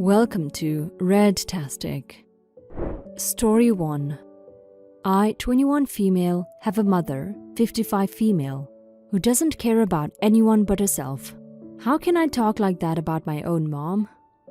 Welcome to Redtastic. Story 1. I, 21 female, have a mother, 55 female, who doesn't care about anyone but herself. How can I talk like that about my own mom?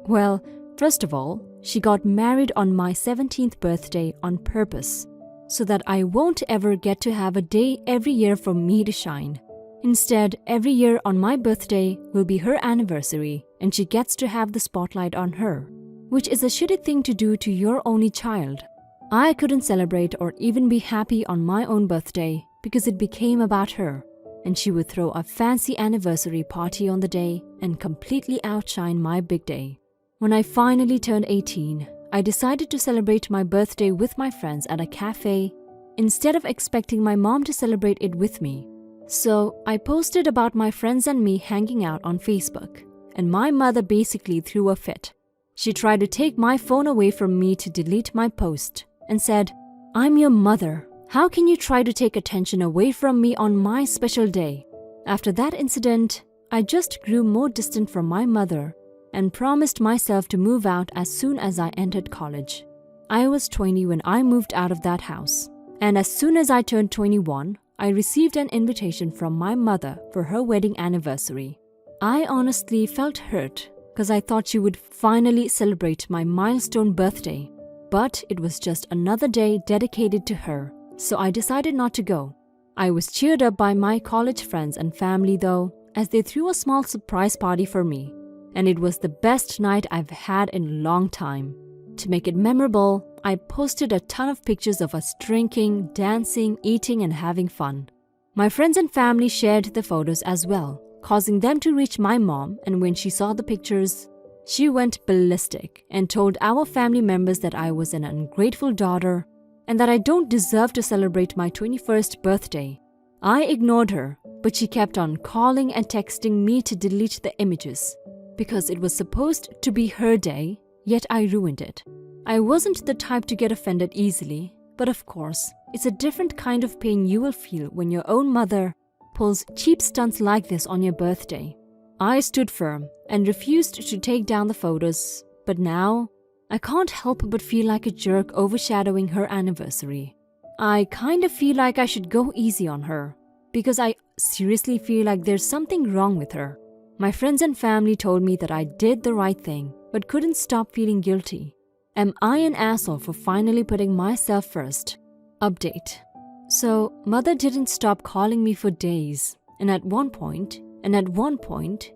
Well, first of all, she got married on my 17th birthday on purpose, so that I won't ever get to have a day every year for me to shine. Instead, every year on my birthday will be her anniversary and she gets to have the spotlight on her, which is a shitty thing to do to your only child. I couldn't celebrate or even be happy on my own birthday because it became about her, and she would throw a fancy anniversary party on the day and completely outshine my big day. When I finally turned 18, I decided to celebrate my birthday with my friends at a cafe instead of expecting my mom to celebrate it with me. So I posted about my friends and me hanging out on Facebook, and my mother basically threw a fit. She tried to take my phone away from me to delete my post and said, "I'm your mother. How can you try to take attention away from me on my special day?" After that incident, I just grew more distant from my mother and promised myself to move out as soon as I entered college. I was 20 when I moved out of that house, and as soon as I turned 21, I received an invitation from my mother for her wedding anniversary. I honestly felt hurt because I thought she would finally celebrate my milestone birthday, but it was just another day dedicated to her, so I decided not to go. I was cheered up by my college friends and family though, as they threw a small surprise party for me, and it was the best night I've had in a long time. To make it memorable, I posted a ton of pictures of us drinking, dancing, eating, and having fun. My friends and family shared the photos as well, causing them to reach my mom, and when she saw the pictures, she went ballistic and told our family members that I was an ungrateful daughter and that I don't deserve to celebrate my 21st birthday. I ignored her, but she kept on calling and texting me to delete the images because it was supposed to be her day, yet I ruined it. I wasn't the type to get offended easily, but of course, it's a different kind of pain you will feel when your own mother pulls cheap stunts like this on your birthday. I stood firm and refused to take down the photos, but now I can't help but feel like a jerk overshadowing her anniversary. I kind of feel like I should go easy on her because I seriously feel like there's something wrong with her. My friends and family told me that I did the right thing but couldn't stop feeling guilty. Am I an asshole for finally putting myself first? Update. So, mother didn't stop calling me for days, and at one point,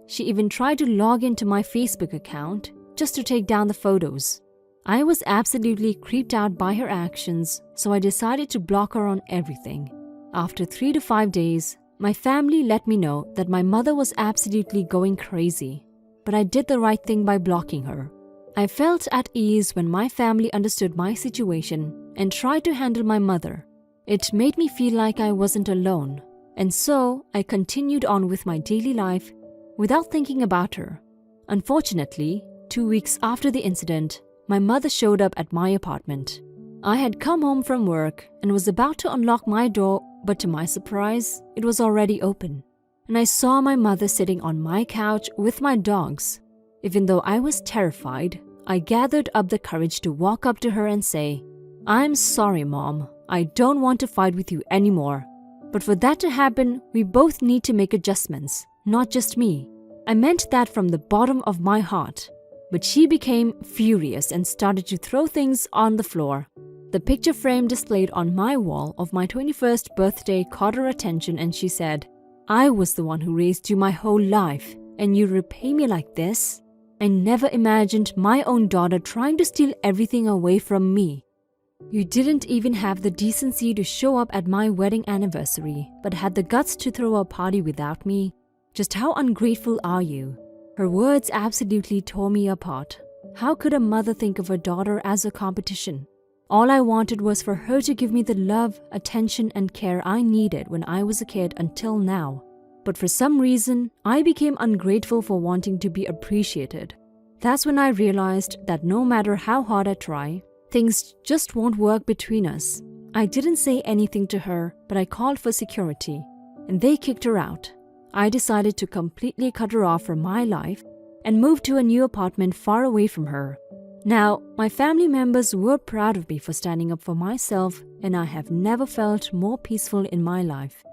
she even tried to log into my Facebook account just to take down the photos. I was absolutely creeped out by her actions, so I decided to block her on everything. After 3 to 5 days, my family let me know that my mother was absolutely going crazy, but I did the right thing by blocking her. I felt at ease when my family understood my situation and tried to handle my mother. It made me feel like I wasn't alone, and so I continued on with my daily life without thinking about her. Unfortunately, 2 weeks after the incident, my mother showed up at my apartment. I had come home from work and was about to unlock my door, but to my surprise, it was already open, and I saw my mother sitting on my couch with my dogs. Even though I was terrified, I gathered up the courage to walk up to her and say, "I'm sorry, Mom. I don't want to fight with you anymore. But for that to happen, we both need to make adjustments, not just me." I meant that from the bottom of my heart. But she became furious and started to throw things on the floor. The picture frame displayed on my wall of my 21st birthday caught her attention, and she said, "I was the one who raised you my whole life, and you repay me like this? I never imagined my own daughter trying to steal everything away from me. You didn't even have the decency to show up at my wedding anniversary, but had the guts to throw a party without me. Just how ungrateful are you?" Her words absolutely tore me apart. How could a mother think of her daughter as a competition? All I wanted was for her to give me the love, attention, and care I needed when I was a kid until now. But for some reason, I became ungrateful for wanting to be appreciated. That's when I realized that no matter how hard I try, things just won't work between us. I didn't say anything to her, but I called for security, and they kicked her out. I decided to completely cut her off from my life and moved to a new apartment far away from her. Now, my family members were proud of me for standing up for myself, and I have never felt more peaceful in my life.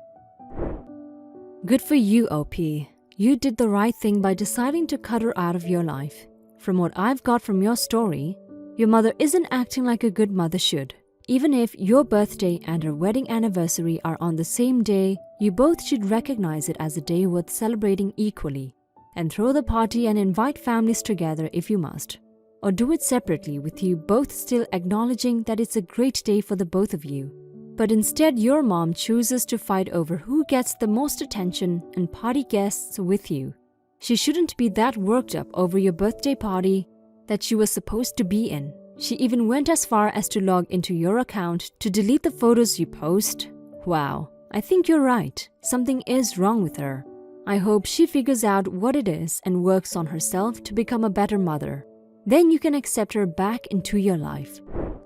Good for you, OP. You did the right thing by deciding to cut her out of your life. From what I've got from your story, your mother isn't acting like a good mother should. Even if your birthday and her wedding anniversary are on the same day, you both should recognize it as a day worth celebrating equally, and throw the party and invite families together if you must. Or do it separately with you both still acknowledging that it's a great day for the both of you. But instead your mom chooses to fight over who gets the most attention and party guests with you. She shouldn't be that worked up over your birthday party that she was supposed to be in. She even went as far as to log into your account to delete the photos you post. Wow, I think you're right. Something is wrong with her. I hope she figures out what it is and works on herself to become a better mother. Then you can accept her back into your life.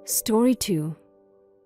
Story 2.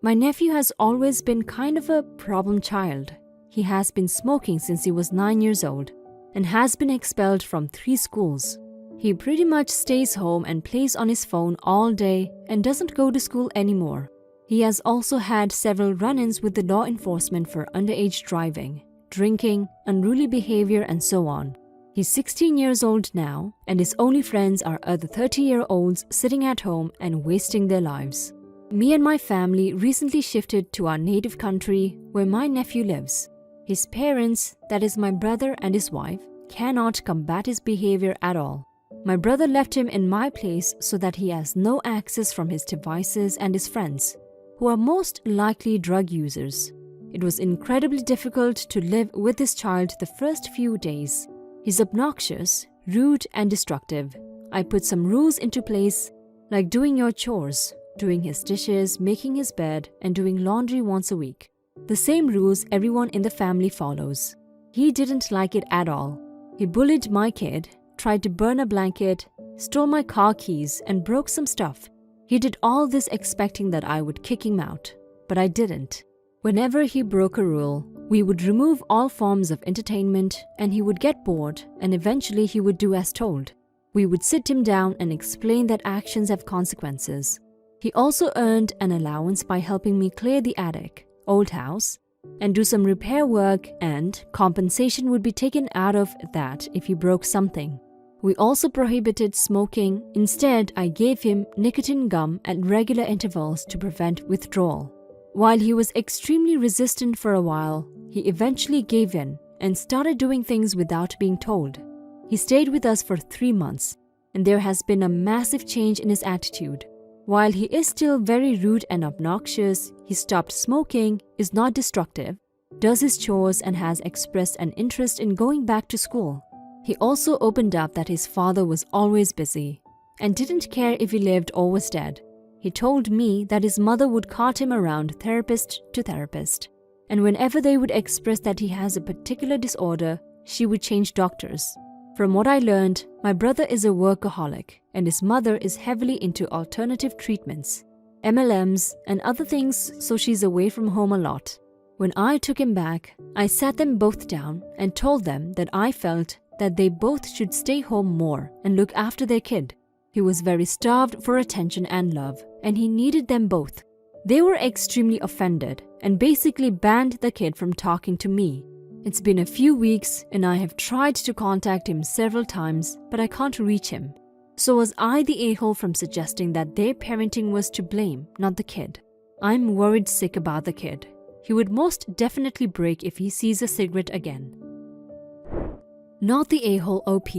My nephew has always been kind of a problem child. He has been smoking since he was 9 years old and has been expelled from 3 schools. He pretty much stays home and plays on his phone all day and doesn't go to school anymore. He has also had several run-ins with the law enforcement for underage driving, drinking, unruly behavior, and so on. He's 16 years old now, and his only friends are other 30-year-olds sitting at home and wasting their lives. Me and my family recently shifted to our native country where my nephew lives. His parents, that is my brother and his wife, cannot combat his behavior at all. My brother left him in my place so that he has no access from his devices and his friends, who are most likely drug users. It was incredibly difficult to live with this child the first few days. He's obnoxious, rude, and destructive. I put some rules into place, like doing your chores, doing his dishes, making his bed, and doing laundry once a week. The same rules everyone in the family follows. He didn't like it at all. He bullied my kid, tried to burn a blanket, stole my car keys, and broke some stuff. He did all this expecting that I would kick him out, but I didn't. Whenever he broke a rule, we would remove all forms of entertainment and he would get bored and eventually he would do as told. We would sit him down and explain that actions have consequences. He also earned an allowance by helping me clear the attic, old house, and do some repair work, and compensation would be taken out of that if he broke something. We also prohibited smoking. Instead, I gave him nicotine gum at regular intervals to prevent withdrawal. While he was extremely resistant for a while, he eventually gave in and started doing things without being told. He stayed with us for 3 months, and there has been a massive change in his attitude. While he is still very rude and obnoxious, he stopped smoking, is not destructive, does his chores, and has expressed an interest in going back to school. He also opened up that his father was always busy and didn't care if he lived or was dead. He told me that his mother would cart him around therapist to therapist, and whenever they would express that he has a particular disorder, she would change doctors. From what I learned, my brother is a workaholic, and his mother is heavily into alternative treatments, MLMs, and other things, so she's away from home a lot. When I took him back, I sat them both down and told them that I felt that they both should stay home more and look after their kid. He was very starved for attention and love, and he needed them both. They were extremely offended and basically banned the kid from talking to me. It's been a few weeks and I have tried to contact him several times, but I can't reach him. So was I the a-hole from suggesting that their parenting was to blame, not the kid? I'm worried sick about the kid. He would most definitely break if he sees a cigarette again. Not the a-hole OP.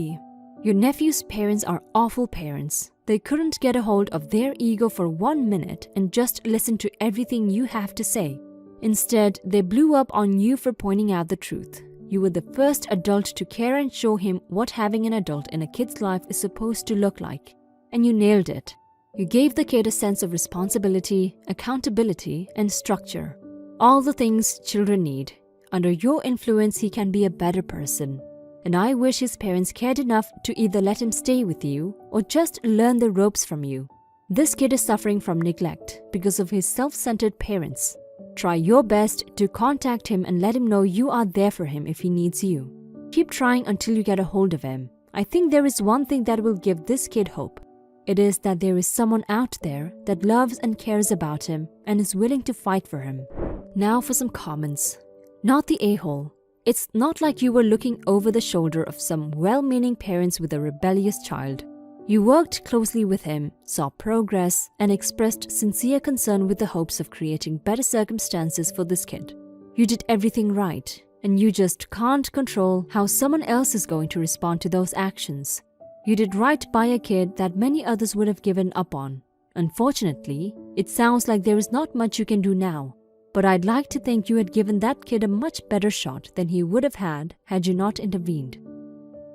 Your nephew's parents are awful parents. They couldn't get a hold of their ego for 1 minute and just listen to everything you have to say. Instead, they blew up on you for pointing out the truth. You were the first adult to care and show him what having an adult in a kid's life is supposed to look like. And you nailed it. You gave the kid a sense of responsibility, accountability, and structure. All the things children need. Under your influence, he can be a better person. And I wish his parents cared enough to either let him stay with you or just learn the ropes from you. This kid is suffering from neglect because of his self-centered parents. Try your best to contact him and let him know you are there for him if he needs you. Keep trying until you get a hold of him. I think there is one thing that will give this kid hope. It is that there is someone out there that loves and cares about him and is willing to fight for him. Now for some comments. Not the a-hole. It's not like you were looking over the shoulder of some well-meaning parents with a rebellious child. You worked closely with him, saw progress, and expressed sincere concern with the hopes of creating better circumstances for this kid. You did everything right, and you just can't control how someone else is going to respond to those actions. You did right by a kid that many others would have given up on. Unfortunately, it sounds like there is not much you can do now, but I'd like to think you had given that kid a much better shot than he would have had you not intervened.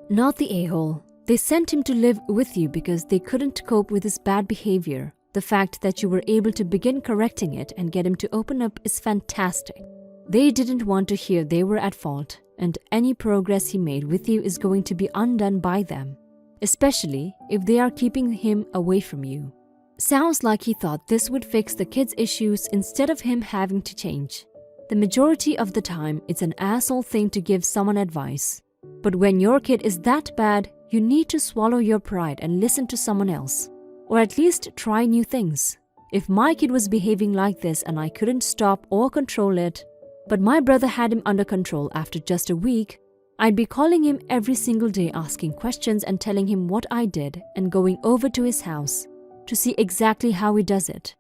Not the a-hole. They sent him to live with you because they couldn't cope with his bad behavior. The fact that you were able to begin correcting it and get him to open up is fantastic. They didn't want to hear they were at fault, and any progress he made with you is going to be undone by them, especially if they are keeping him away from you. Sounds like he thought this would fix the kid's issues instead of him having to change. The majority of the time, it's an asshole thing to give someone advice. But when your kid is that bad, you need to swallow your pride and listen to someone else. Or at least try new things. If my kid was behaving like this and I couldn't stop or control it, but my brother had him under control after just a week, I'd be calling him every single day asking questions and telling him what I did and going over to his house to see exactly how he does it.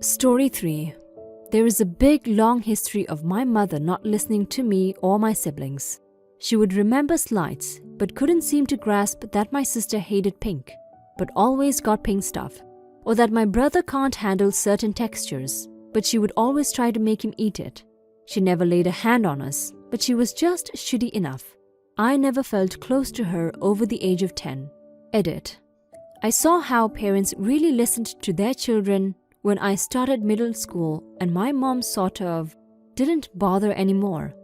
Story 3. There is a big long history of my mother not listening to me or my siblings. She would remember slights, but couldn't seem to grasp that my sister hated pink, but always got pink stuff, or that my brother can't handle certain textures, but she would always try to make him eat it. She never laid a hand on us, but she was just shitty enough. I never felt close to her over the age of 10. Edit. I saw how parents really listened to their children when I started middle school and my mom sort of didn't bother anymore.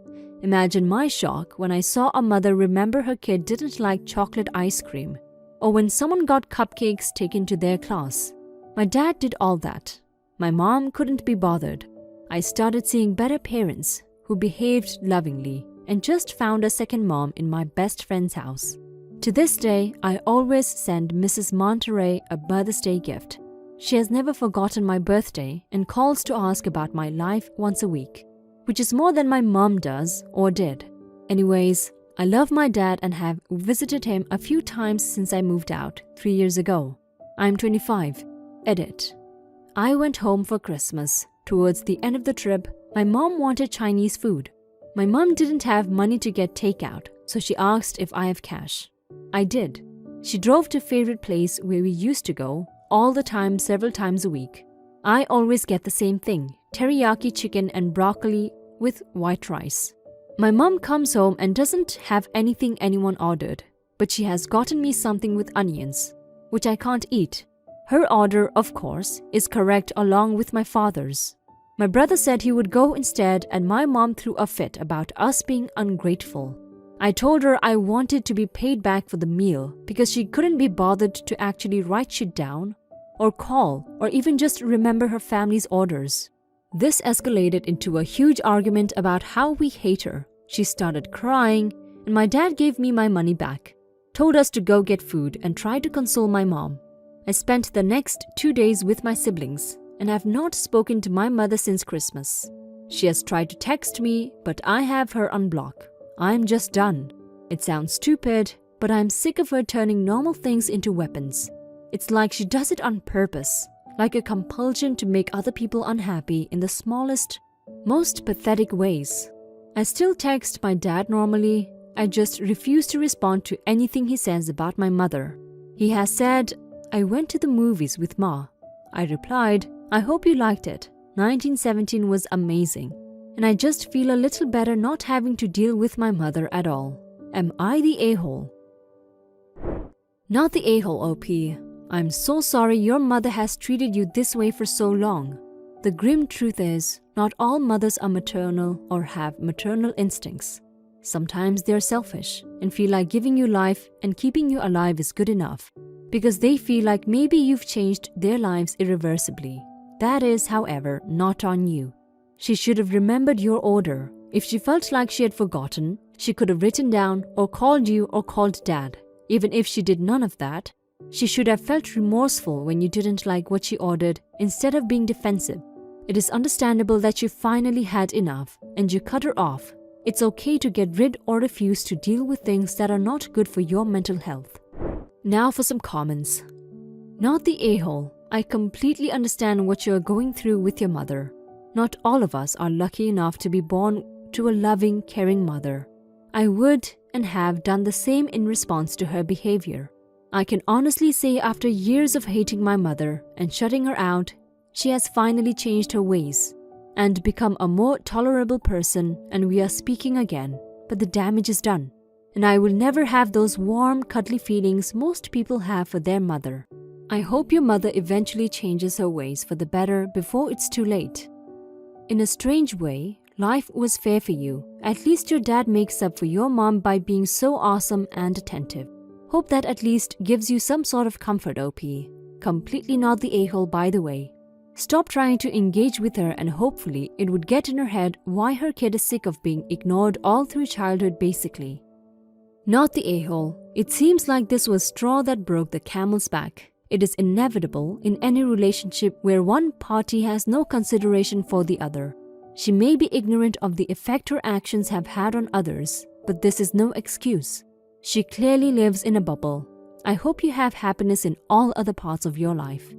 Imagine my shock when I saw a mother remember her kid didn't like chocolate ice cream, or when someone got cupcakes taken to their class. My dad did all that. My mom couldn't be bothered. I started seeing better parents who behaved lovingly and just found a second mom in my best friend's house. To this day, I always send Mrs. Monterey a Mother's Day gift. She has never forgotten my birthday and calls to ask about my life once a week, which is more than my mom does or did. Anyways, I love my dad and have visited him a few times since I moved out 3 years ago. I'm 25. Edit. I went home for Christmas. Towards the end of the trip, my mom wanted Chinese food. My mom didn't have money to get takeout, so she asked if I have cash. I did. She drove to favorite place where we used to go all the time several times a week. I always get the same thing, teriyaki chicken and broccoli with white rice. My mom comes home and doesn't have anything anyone ordered, but she has gotten me something with onions, which I can't eat. Her order, of course, is correct along with my father's. My brother said he would go instead and my mom threw a fit about us being ungrateful. I told her I wanted to be paid back for the meal because she couldn't be bothered to actually write shit down or call or even just remember her family's orders. This escalated into a huge argument about how we hate her. She started crying and my dad gave me my money back, told us to go get food and tried to console my mom. I spent the next 2 days with my siblings and have not spoken to my mother since Christmas. She has tried to text me, but I have her on block. I'm just done. It sounds stupid, but I'm sick of her turning normal things into weapons. It's like she does it on purpose, like a compulsion to make other people unhappy in the smallest, most pathetic ways. I still text my dad normally. I just refuse to respond to anything he says about my mother. He has said, "I went to the movies with Ma." I replied, "I hope you liked it. 1917 was amazing." And I just feel a little better not having to deal with my mother at all. Am I the a-hole? Not the a-hole, OP. I'm so sorry your mother has treated you this way for so long. The grim truth is, not all mothers are maternal or have maternal instincts. Sometimes they're selfish and feel like giving you life and keeping you alive is good enough because they feel like maybe you've changed their lives irreversibly. That is, however, not on you. She should have remembered your order. If she felt like she had forgotten, she could have written down or called you or called Dad. Even if she did none of that, she should have felt remorseful when you didn't like what she ordered instead of being defensive. It is understandable that you finally had enough and you cut her off. It's okay to get rid or refuse to deal with things that are not good for your mental health. Now for some comments. Not the a-hole. I completely understand what you are going through with your mother. Not all of us are lucky enough to be born to a loving, caring mother. I would and have done the same in response to her behavior. I can honestly say after years of hating my mother and shutting her out, she has finally changed her ways and become a more tolerable person, and we are speaking again, but the damage is done. And I will never have those warm, cuddly feelings most people have for their mother. I hope your mother eventually changes her ways for the better before it's too late. In a strange way, life was fair for you. At least your dad makes up for your mom by being so awesome and attentive. Hope that at least gives you some sort of comfort, OP. Completely not the a-hole, by the way. Stop trying to engage with her, and hopefully it would get in her head why her kid is sick of being ignored all through childhood basically. Not the a-hole. It seems like this was straw that broke the camel's back. It is inevitable in any relationship where one party has no consideration for the other. She may be ignorant of the effect her actions have had on others, but this is no excuse. She clearly lives in a bubble. I hope you have happiness in all other parts of your life.